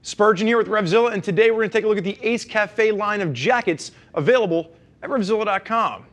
Spurgeon here with RevZilla, and today we're going to take a look at the Ace Cafe line of jackets available at RevZilla.com.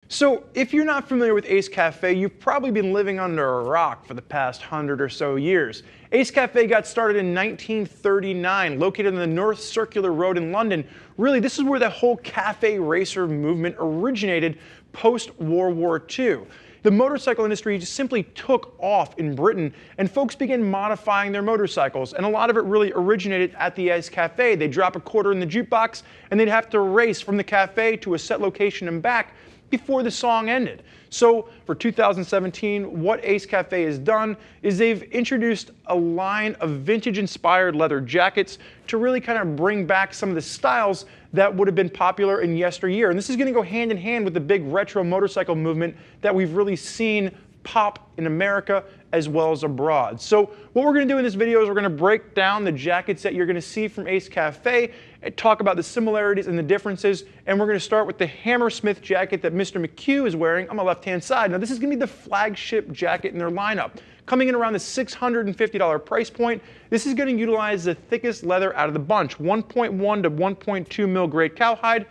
So if you're not familiar with Ace Cafe, you've probably been living under a rock for the past 100 or so years. Ace Cafe got started in 1939, located on the North Circular Road in London. Really, this is where the whole cafe racer movement originated post-World War II. The motorcycle industry just simply took off in Britain, and folks began modifying their motorcycles, and a lot of it really originated at the Ace Cafe. They'd drop a quarter in the jukebox, and they'd have to race from the cafe to a set location and back before the song ended. So for 2017, what Ace Cafe has done is they've introduced a line of vintage-inspired leather jackets to really kind of bring back some of the styles that would have been popular in yesteryear. And this is going to go hand in hand with the big retro motorcycle movement that we've really seen pop in America as well as abroad. So what we're going to do in this video is we're going to break down the jackets that you're going to see from Ace Cafe and talk about the similarities and the differences. And we're going to start with the Hammersmith jacket that Mr. McHugh is wearing on the left-hand side. Now this is going to be the flagship jacket in their lineup. Coming in around the $650 price point, this is going to utilize the thickest leather out of the bunch, 1.1 to 1.2 mil grade cowhide.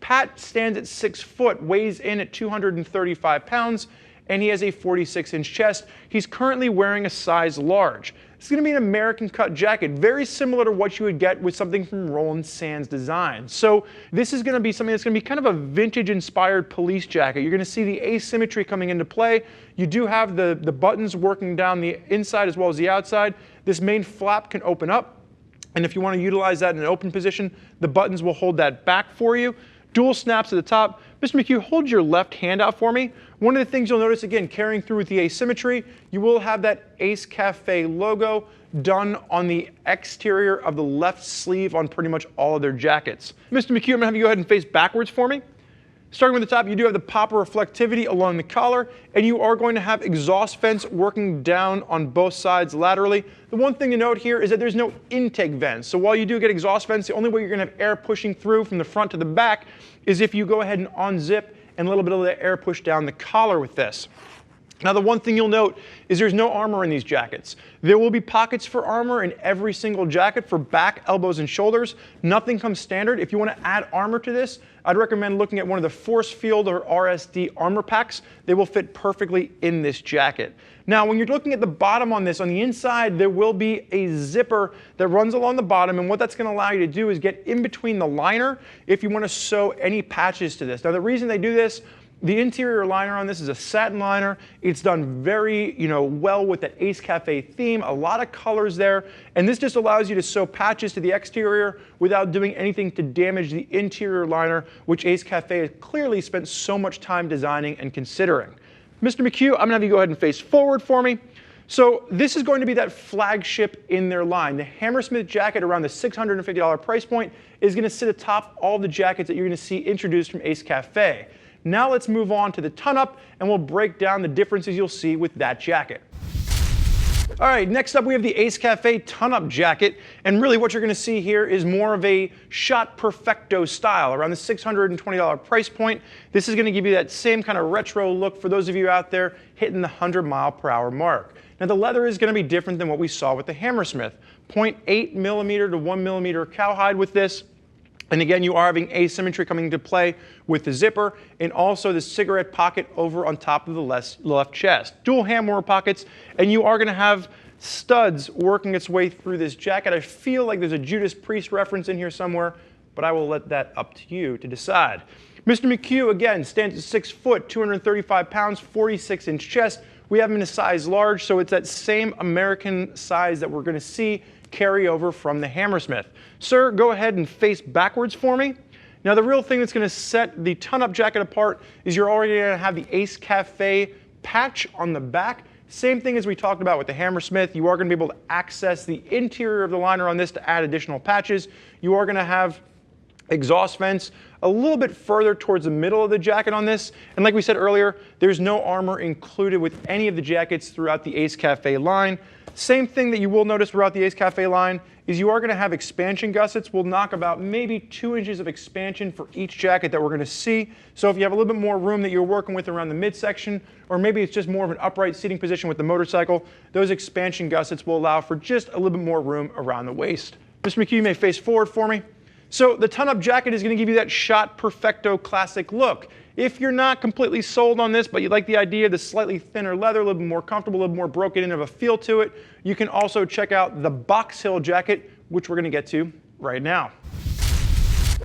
Pat stands at 6 foot, weighs in at 235 pounds, and he has a 46-inch chest. He's currently wearing a size large. It's going to be an American cut jacket, very similar to what you would get with something from Roland Sands Design. So this is going to be something that's going to be kind of a vintage-inspired police jacket. You're going to see the asymmetry coming into play. You do have the buttons working down the inside as well as the outside. This main flap can open up, and if you want to utilize that in an open position, the buttons will hold that back for you. Dual snaps at the top. Mr. McHugh, hold your left hand out for me. One of the things you'll notice, again, carrying through with the asymmetry, you will have that Ace Cafe logo done on the exterior of the left sleeve on pretty much all of their jackets. Mr. McHugh, I'm going to have you go ahead and face backwards for me. Starting with the top, you do have the popper reflectivity along the collar, and you are going to have exhaust vents working down on both sides laterally. The one thing to note here is that there's no intake vents. So while you do get exhaust vents, the only way you're going to have air pushing through from the front to the back is if you go ahead and unzip and a little bit of the air push down the collar with this. Now the one thing you'll note is there's no armor in these jackets. There will be pockets for armor in every single jacket for back, elbows, and shoulders. Nothing comes standard. If you want to add armor to this, I'd recommend looking at one of the Force Field or RSD armor packs. They will fit perfectly in this jacket. Now when you're looking at the bottom on this, on the inside there will be a zipper that runs along the bottom, and what that's going to allow you to do is get in between the liner if you want to sew any patches to this. Now the reason they do this, the interior liner on this is a satin liner. It's done very, well with that Ace Cafe theme, a lot of colors there, and this just allows you to sew patches to the exterior without doing anything to damage the interior liner, which Ace Cafe has clearly spent so much time designing and considering. Mr. McHugh, I'm going to have you go ahead and face forward for me. So this is going to be that flagship in their line. The Hammersmith jacket around the $650 price point is going to sit atop all the jackets that you're going to see introduced from Ace Cafe. Now let's move on to the ton-up, and we'll break down the differences you'll see with that jacket. All right, next up we have the Ace Cafe ton-up jacket, and really what you're going to see here is more of a shot perfecto style around the $620 price point. This is going to give you that same kind of retro look for those of you out there hitting the 100-mile-per-hour mark. Now the leather is going to be different than what we saw with the Hammersmith. 0.8 millimeter to 1 millimeter cowhide with this. And again, you are having asymmetry coming into play with the zipper and also the cigarette pocket over on top of the left chest. Dual hand warmer pockets, and you are going to have studs working its way through this jacket. I feel like there's a Judas Priest reference in here somewhere, but I will let that up to you to decide. Mr. McHugh, again, stands at 6 foot, 235 pounds, 46-inch chest. We have him in a size large, so it's that same American size that we're going to see carry over from the Hammersmith. Sir, go ahead and face backwards for me. Now the real thing that's going to set the ton-up jacket apart is you're already going to have the Ace Cafe patch on the back. Same thing as we talked about with the Hammersmith. You are going to be able to access the interior of the liner on this to add additional patches. You are going to have exhaust vents a little bit further towards the middle of the jacket on this. And like we said earlier, there's no armor included with any of the jackets throughout the Ace Cafe line. Same thing that you will notice throughout the Ace Cafe line is you are going to have expansion gussets. We'll knock about maybe 2 inches of expansion for each jacket that we're going to see. So if you have a little bit more room that you're working with around the midsection, or maybe it's just more of an upright seating position with the motorcycle, those expansion gussets will allow for just a little bit more room around the waist. Mr. McHugh, you may face forward for me. So the ton-up jacket is going to give you that shot perfecto classic look. If you're not completely sold on this, but you like the idea of the slightly thinner leather, a little bit more comfortable, a little more broken in of a feel to it, you can also check out the Box Hill jacket, which we're going to get to right now.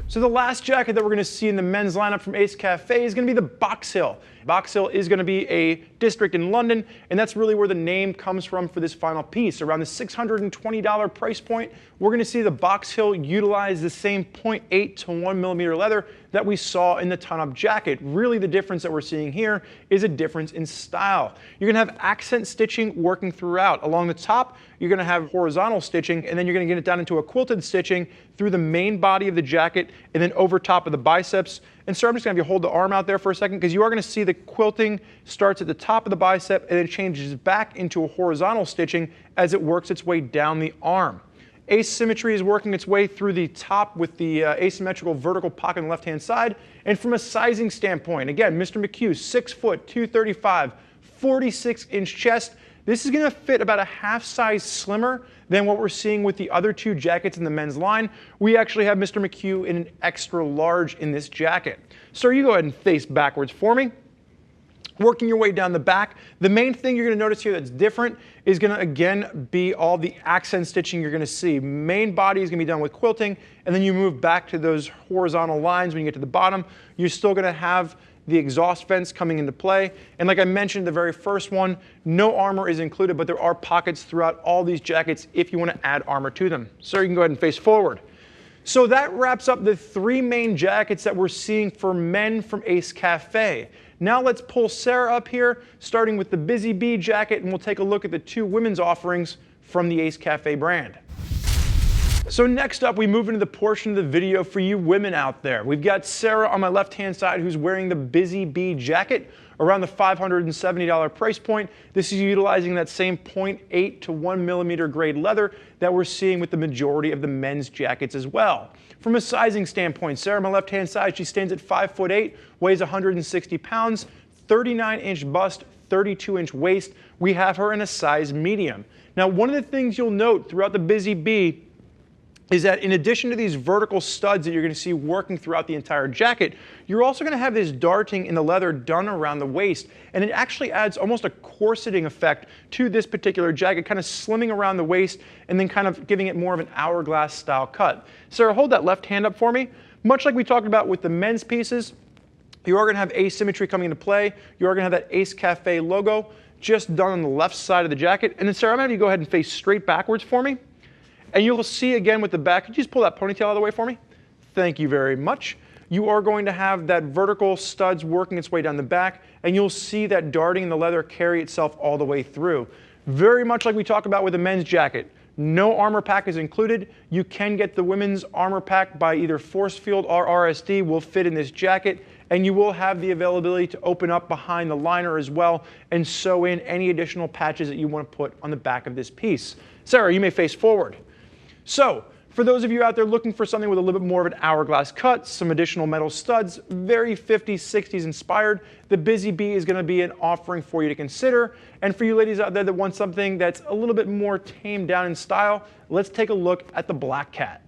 So the last jacket that we're going to see in the men's lineup from Ace Cafe is going to be the Box Hill. Box Hill is going to be a district in London, and that's really where the name comes from for this final piece. Around the $620 price point, we're going to see the Box Hill utilize the same 0.8 to 1 millimeter leather that we saw in the ton-up jacket. Really the difference that we're seeing here is a difference in style. You're going to have accent stitching working throughout. Along the top, you're going to have horizontal stitching, and then you're going to get it down into a quilted stitching through the main body of the jacket and then over top of the biceps. And so I'm just going to have you hold the arm out there for a second, because you are going to see the quilting starts at the top of the bicep and then changes back into a horizontal stitching as it works its way down the arm. Asymmetry is working its way through the top with the asymmetrical vertical pocket on the left-hand side. And from a sizing standpoint, again, Mr. McHugh, 6 foot, 235, 46-inch chest. This is going to fit about a half size slimmer than what we're seeing with the other 2 jackets in the men's line. We actually have Mr. McHugh in an extra large in this jacket. Sir, you go ahead and face backwards for me. Working your way down the back, the main thing you're going to notice here that's different is going to again be all the accent stitching you're going to see. Main body is going to be done with quilting, and then you move back to those horizontal lines when you get to the bottom. You're still going to have the exhaust vents coming into play. And like I mentioned, the very first one, no armor is included, but there are pockets throughout all these jackets if you want to add armor to them. Sir, you can go ahead and face forward. So that wraps up the 3 main jackets that we're seeing for men from Ace Cafe. Now let's pull Sarah up here, starting with the Busy Bee jacket, and we'll take a look at the 2 women's offerings from the Ace Cafe brand. So next up, we move into the portion of the video for you women out there. We've got Sarah on my left-hand side who's wearing the Busy Bee jacket, around the $570 price point. This is utilizing that same 0.8 to 1 millimeter grade leather that we're seeing with the majority of the men's jackets as well. From a sizing standpoint, Sarah on my left-hand side, she stands at 5'8", weighs 160 pounds, 39-inch bust, 32-inch waist. We have her in a size medium. Now, one of the things you'll note throughout the Busy Bee is that in addition to these vertical studs that you're going to see working throughout the entire jacket, you're also going to have this darting in the leather done around the waist, and it actually adds almost a corseting effect to this particular jacket, kind of slimming around the waist and then kind of giving it more of an hourglass style cut. Sarah, hold that left hand up for me. Much like we talked about with the men's pieces, you are going to have asymmetry coming into play. You are going to have that Ace Cafe logo just done on the left side of the jacket. And then Sarah, I'm going to have you go ahead and face straight backwards for me. And you'll see again with the back, could you just pull that ponytail out of the way for me? Thank you very much. You are going to have that vertical studs working its way down the back, and you'll see that darting in the leather carry itself all the way through. Very much like we talked about with the men's jacket. No armor pack is included. You can get the women's armor pack by either force field or RSD will fit in this jacket, and you will have the availability to open up behind the liner as well and sew in any additional patches that you want to put on the back of this piece. Sarah, you may face forward. So, for those of you out there looking for something with a little bit more of an hourglass cut, some additional metal studs, very 50s, 60s inspired, the Busy Bee is going to be an offering for you to consider. And for you ladies out there that want something that's a little bit more tamed down in style, let's take a look at the Black Cat.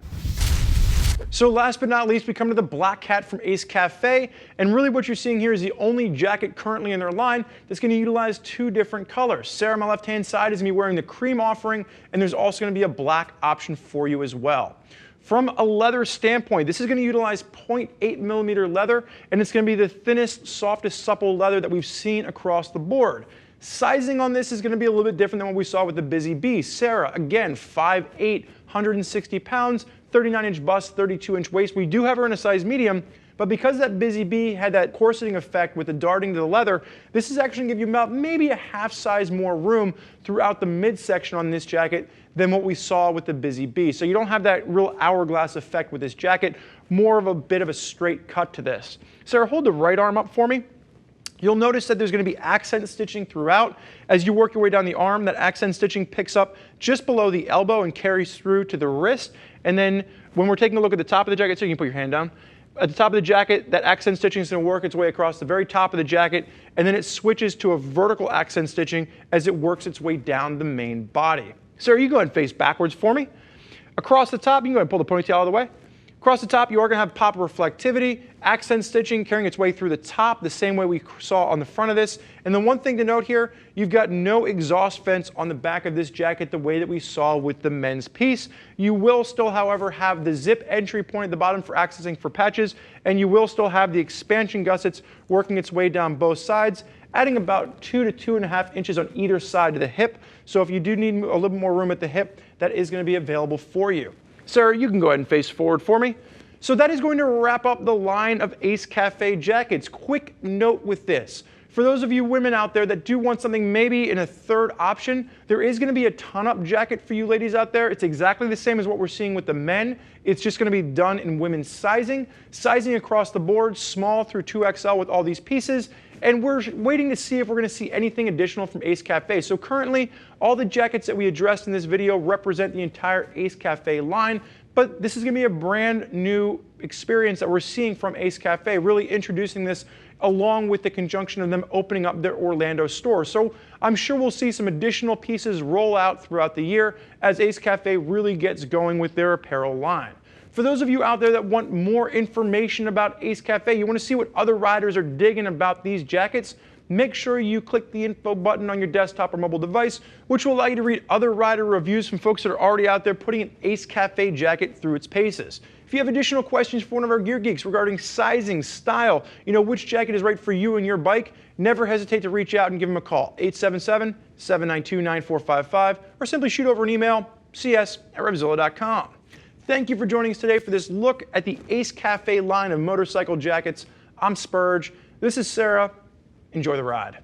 So last but not least, we come to the Black Cat from Ace Cafe, and really what you're seeing here is the only jacket currently in their line that's going to utilize 2 different colors. Sarah on my left-hand side is going to be wearing the cream offering, and there's also going to be a black option for you as well. From a leather standpoint, this is going to utilize 0.8 millimeter leather, and it's going to be the thinnest, softest, supple leather that we've seen across the board. Sizing on this is going to be a little bit different than what we saw with the Busy Bee. Sarah, again, 5'8", 160 pounds, 39-inch bust, 32-inch waist. We do have her in a size medium, but because that Busy Bee had that corseting effect with the darting to the leather, this is actually going to give you about maybe a half size more room throughout the midsection on this jacket than what we saw with the Busy Bee. So you don't have that real hourglass effect with this jacket, more of a bit of a straight cut to this. Sarah, hold the right arm up for me. You'll notice that there's going to be accent stitching throughout. As you work your way down the arm, that accent stitching picks up just below the elbow and carries through to the wrist. And then when we're taking a look at the top of the jacket, so you can put your hand down. At the top of the jacket, that accent stitching is going to work its way across the very top of the jacket, and then it switches to a vertical accent stitching as it works its way down the main body. Sarah, you go ahead and face backwards for me. Across the top, you can go ahead and pull the ponytail all the way. Across the top, you are going to have pop reflectivity, accent stitching carrying its way through the top, the same way we saw on the front of this. And then one thing to note here, you've got no exhaust vents on the back of this jacket the way that we saw with the men's piece. You will still, however, have the zip entry point at the bottom for accessing for patches, and you will still have the expansion gussets working its way down both sides, adding about 2 to 2.5 inches on either side of the hip. So if you do need a little more room at the hip, that is going to be available for you. Sarah, you can go ahead and face forward for me. So that is going to wrap up the line of Ace Cafe jackets. Quick note with this. For those of you women out there that do want something maybe in a third option, there is going to be a ton-up jacket for you ladies out there. It's exactly the same as what we're seeing with the men. It's just going to be done in women's sizing. Sizing across the board, small through 2XL with all these pieces. And we're waiting to see if we're going to see anything additional from Ace Cafe. So currently, all the jackets that we addressed in this video represent the entire Ace Cafe line, but this is going to be a brand new experience that we're seeing from Ace Cafe, really introducing this along with the conjunction of them opening up their Orlando store. So I'm sure we'll see some additional pieces roll out throughout the year as Ace Cafe really gets going with their apparel line. For those of you out there that want more information about Ace Cafe, you want to see what other riders are digging about these jackets, make sure you click the info button on your desktop or mobile device, which will allow you to read other rider reviews from folks that are already out there putting an Ace Cafe jacket through its paces. If you have additional questions for one of our gear geeks regarding sizing, style, which jacket is right for you and your bike, never hesitate to reach out and give them a call, 877-792-9455, or simply shoot over an email, cs@RevZilla.com. Thank you for joining us today for this look at the Ace Cafe line of motorcycle jackets. I'm Spurge. This is Sarah. Enjoy the ride.